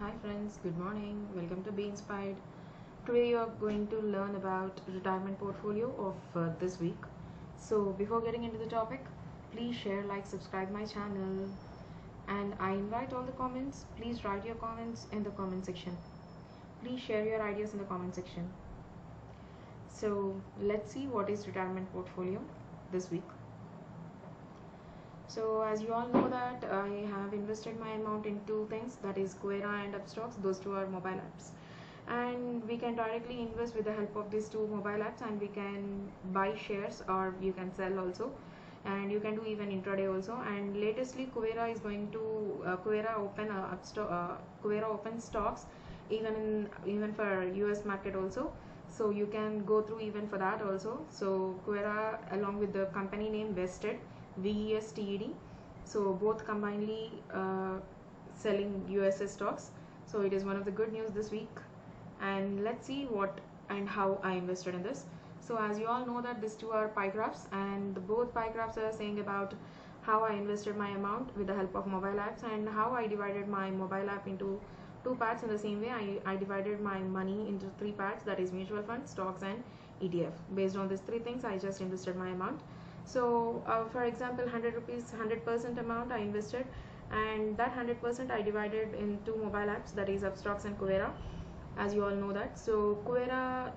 Hi friends, good morning. Welcome to Be Inspired. Today you are going to learn about retirement portfolio of this week. So before getting into the topic, please share, like, subscribe my channel, and I invite all the comments. Please write your comments in the comment section. Please share your ideas in the comment section. So let's see what is retirement portfolio this week. So as you all know that I have invested my amount in two things, that is Quora and Upstocks. Those two are mobile apps, and we can directly invest with the help of these two mobile apps, and we can buy shares or you can sell also, and you can do even intraday also. And latestly Quora is going to Quora open stocks even for US market also, so you can go through even for that also. So Quora along with the company name Vested, VESTED, so both combinedly selling USA stocks. So it is one of the good news this week, and let's see what and how I invested in this. So as you all know that these two are pie graphs, and both pie graphs are saying about how I invested my amount with the help of mobile apps, and how I divided my mobile app into two parts. In the same way I divided my money into three parts, that is mutual funds, stocks and ETF. Based on these three things I just invested my amount. So for example, 100 rupees, 100% amount I invested, and that 100% I divided in two mobile apps, that is Upstocks and Quora, as you all know that. So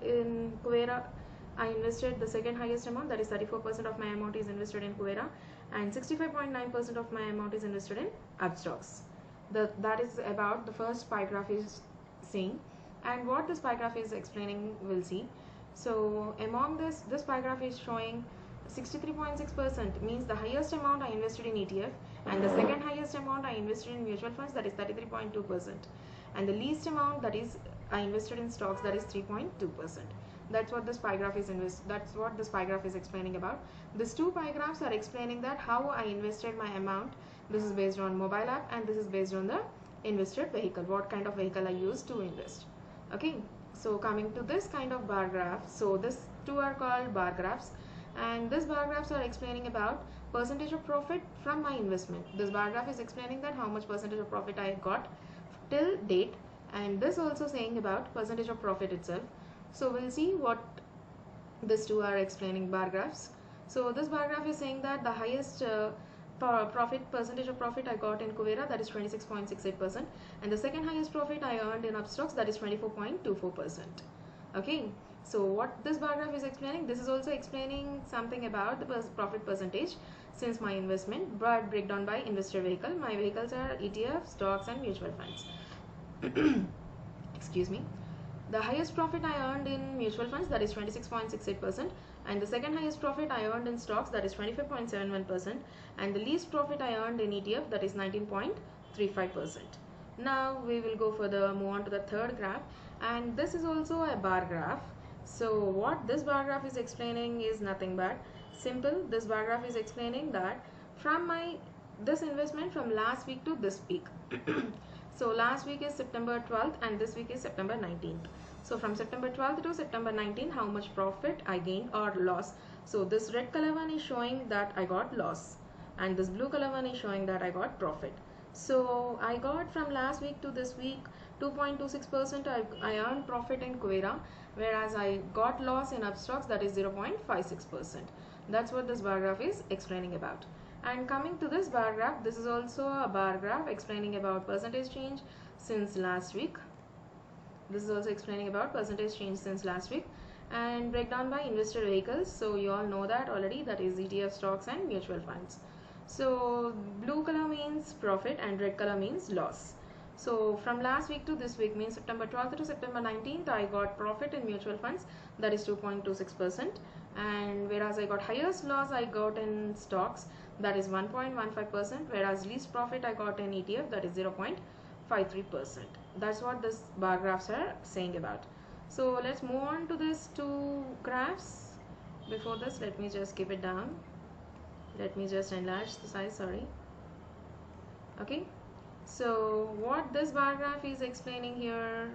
in Quora I invested the second highest amount, that is 34% of my amount is invested in Quora, and 65.9% of my amount is invested in Upstocks. That is about the first pie graph is saying, and what this pie graph is explaining we'll see. So among this pie graph is showing 63.6% means the highest amount I invested in ETF, and the second highest amount I invested in mutual funds, that is 33.2%, and the least amount that is I invested in stocks, that is 3.2%. That's what this pie graph is explaining about. These two pie graphs are explaining that how I invested my amount. This is based on mobile app, and this is based on the invested vehicle, what kind of vehicle I used to invest. Okay, so coming to this kind of bar graph, so this two are called bar graphs, and this bar graphs are explaining about percentage of profit from my investment. This bar graph is explaining that how much percentage of profit I got till date, and this also saying about percentage of profit itself. So we'll see what these two are explaining bar graphs. So this bar graph is saying that the highest percentage of profit I got in Quora, that is 26.68%, and the second highest profit I earned in Upstocks, that is 24.24%. okay, so what this bar graph is explaining, this is also explaining something about the profit percentage since my investment, but breakdown by investor vehicle. My vehicles are ETF, stocks and mutual funds. Excuse me. The highest profit I earned in mutual funds, that is 26.68%, and the second highest profit I earned in stocks, that is 25.71%, and the least profit I earned in ETF, that is 19.35%. Now we will go further, move on to the third graph, and this is also a bar graph. So what this bar graph is explaining is nothing but simple. This bar graph is explaining that from this investment from last week to this week. So last week is September 12th and this week is September 19th. So from September 12th to September 19th, how much profit I gained or loss. So this red color one is showing that I got loss, and this blue color one is showing that I got profit. So I got from last week to this week 2.26% I earned profit in Quora, whereas I got loss in Upstocks, that is 0.56%. That's what this bar graph is explaining about. And coming to this bar graph, this is also a bar graph explaining about percentage change since last week. This is also explaining about percentage change since last week, and breakdown by investor vehicles. So you all know that already, that is ETF, stocks and mutual funds. So blue color means profit and red color means loss. So from last week to this week means September 12th to September 19th, I got profit in mutual funds, that is 2.26%, and whereas I got highest loss I got in stocks, that is 1.15%, whereas least profit I got in ETF, that is 0.53%. That's what this bar graphs are saying about. So let's move on to these two graphs. Before this, let me just keep it down. Let me just enlarge the size, sorry. Okay, so what this bar graph is explaining here,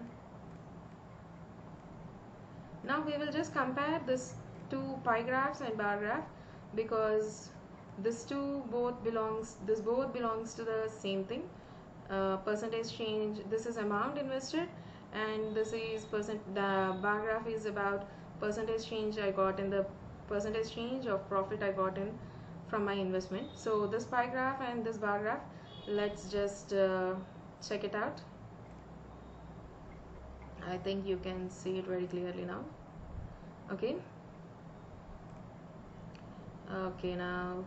now we will just compare this two pie graphs and bar graph, because this both belongs to the same thing, percentage change, this is amount invested, and this is the bar graph is about percentage change I got in the percentage change of profit I got in from my investment. So this pie graph and this bar graph, let's just check it out. I think you can see it very clearly now. Okay, now,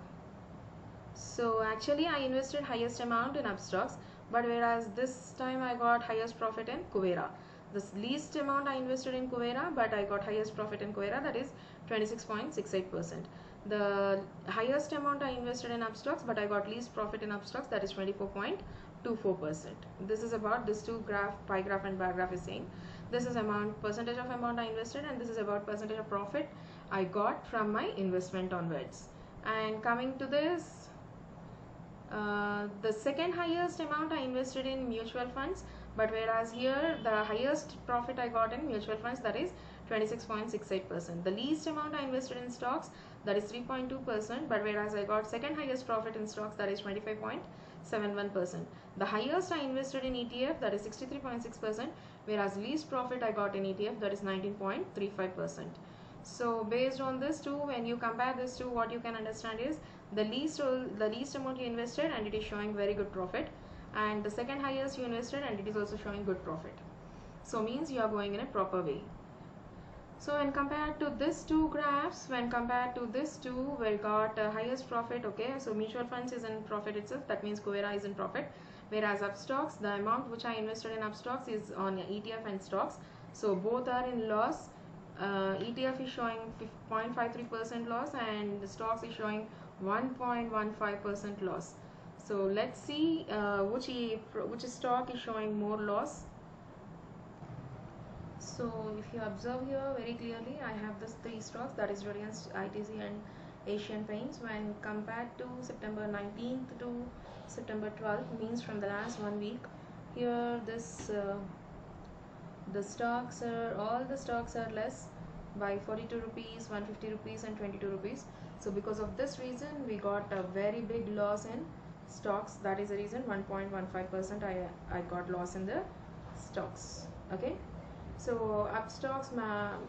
so actually I invested highest amount in Upstocks, but whereas this time I got highest profit in Kuvera. The least amount I invested in Kuvera, but I got highest profit in Kuvera, that is 26.68%. The highest amount I invested in Upstocks, but I got least profit in Upstocks, that is 24.24%. This is about this two graph, pie graph and bar graph is saying. This is amount, percentage of amount I invested, and this is about percentage of profit I got from my investment onwards. And coming to this, the second highest amount I invested in mutual funds, but whereas here the highest profit I got in mutual funds, that is 26.68%. The least amount I invested in stocks, that is 3.2%, but whereas I got second highest profit in stocks, that is 25.71%. The highest I invested in ETF, that is 63.6%, whereas least profit I got in ETF, that is 19.35%. So based on this two, when you compare this two, what you can understand is the least amount you invested and it is showing very good profit, and the second highest you invested and it is also showing good profit. So means you are going in a proper way. So when compared to this two graphs, when compared to this two, we got highest profit. Okay, so mutual funds is in profit itself, that means Kuvera is in profit, whereas Upstocks, the amount which I invested in Upstocks is on ETF and stocks, so both are in loss. ETF is showing 0.53% loss and the stocks is showing 1.15% loss. So let's see which stock is showing more loss. So if you observe here very clearly, I have this three stocks, that is Reliance, ITC and Asian Paints. When compared to September 19th to September 12th, means from the last 1 week, here this the stocks are, all the stocks are less by 42 rupees, 150 rupees and 22 rupees. So because of this reason we got a very big loss in stocks. That is the reason 1.15% I got loss in the stocks. Okay, so Upstocks,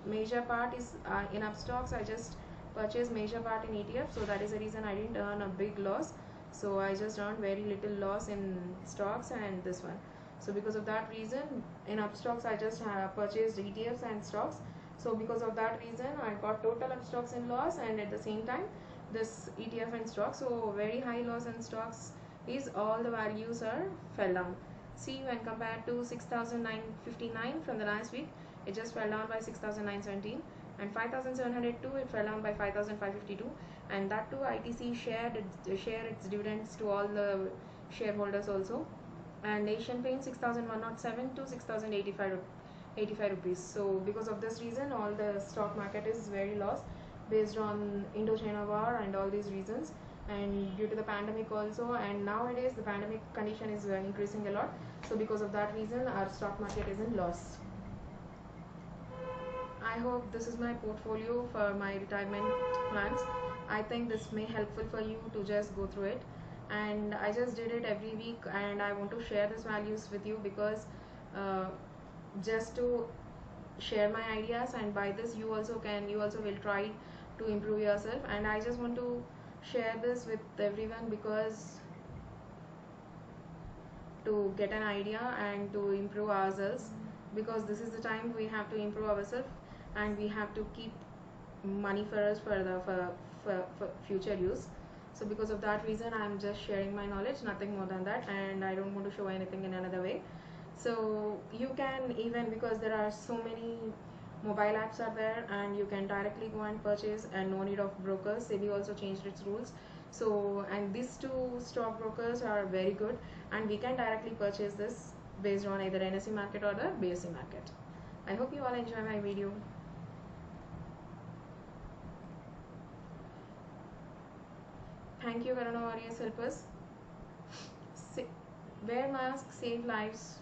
major part is in Upstocks I just purchased major part in ETF, so that is the reason I didn't earn a big loss. So I just earned very little loss in stocks and this one. So because of that reason in Upstocks I just purchased ETFs and stocks. So because of that reason I got total Upstocks in loss, and at the same time this ETF and stocks. So very high loss in stocks is all the values are fell down. See, when compared to 6,959 from the last week, it just fell down by 6,917, and 5,702 it fell down by 5,552, and that too ITC share its dividends to all the shareholders also. And Asian Paint 6,107 to 6,085 rupees. So because of this reason all the stock market is very lost based on Indo-China war and all these reasons, and due to the pandemic also, and nowadays the pandemic condition is increasing a lot. So because of that reason our stock market is in loss. I hope this is my portfolio for my retirement plans. I think this may helpful for you to just go through it, and I just did it every week, and I want to share these values with you because just to share my ideas, and by this you also will try to improve yourself. And I just want to share this with everyone because to get an idea and to improve ourselves, because this is the time we have to improve ourselves and we have to keep money for us for future use. So because of that reason I am just sharing my knowledge, nothing more than that, and I don't want to show anything in another way. So you can, even because there are so many mobile apps are there, and you can directly go and purchase and no need of brokers. SEBI also changed its rules. So, and these two stock brokers are very good, and we can directly purchase this based on either NSE market or the BSE market. I hope you all enjoy my video. Thank you, Corona Warriors, help us. Wear mask, save lives.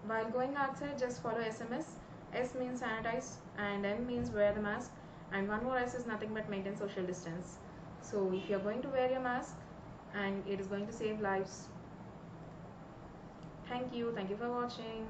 While going outside, just follow SMS. S means sanitize, and M means wear the mask, and one more S is nothing but maintain social distance. So if you're going to wear your mask, and it is going to save lives. Thank you for watching.